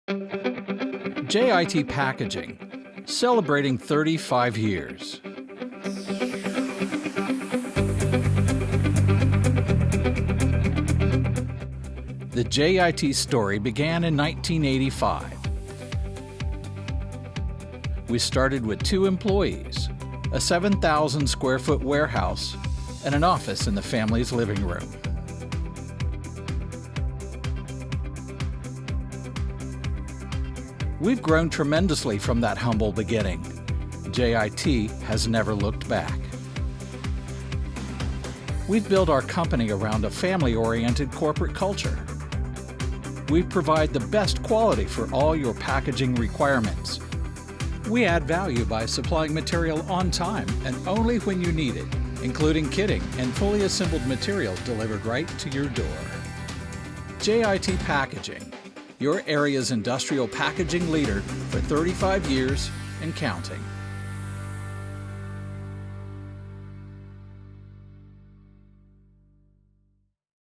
JIT Packaging, celebrating 35 years. The JIT story began in 1985. We started with 2 employees, a 7,000 square foot warehouse, and an office in the family's living room. We've grown tremendously from that humble beginning. JIT has never looked back. We've built our company around a family-oriented corporate culture. We provide the best quality for all your packaging requirements. We add value by supplying material on time and only when you need it, including kitting and fully assembled material delivered right to your door. JIT Packaging, your area's industrial packaging leader for 35 years and counting.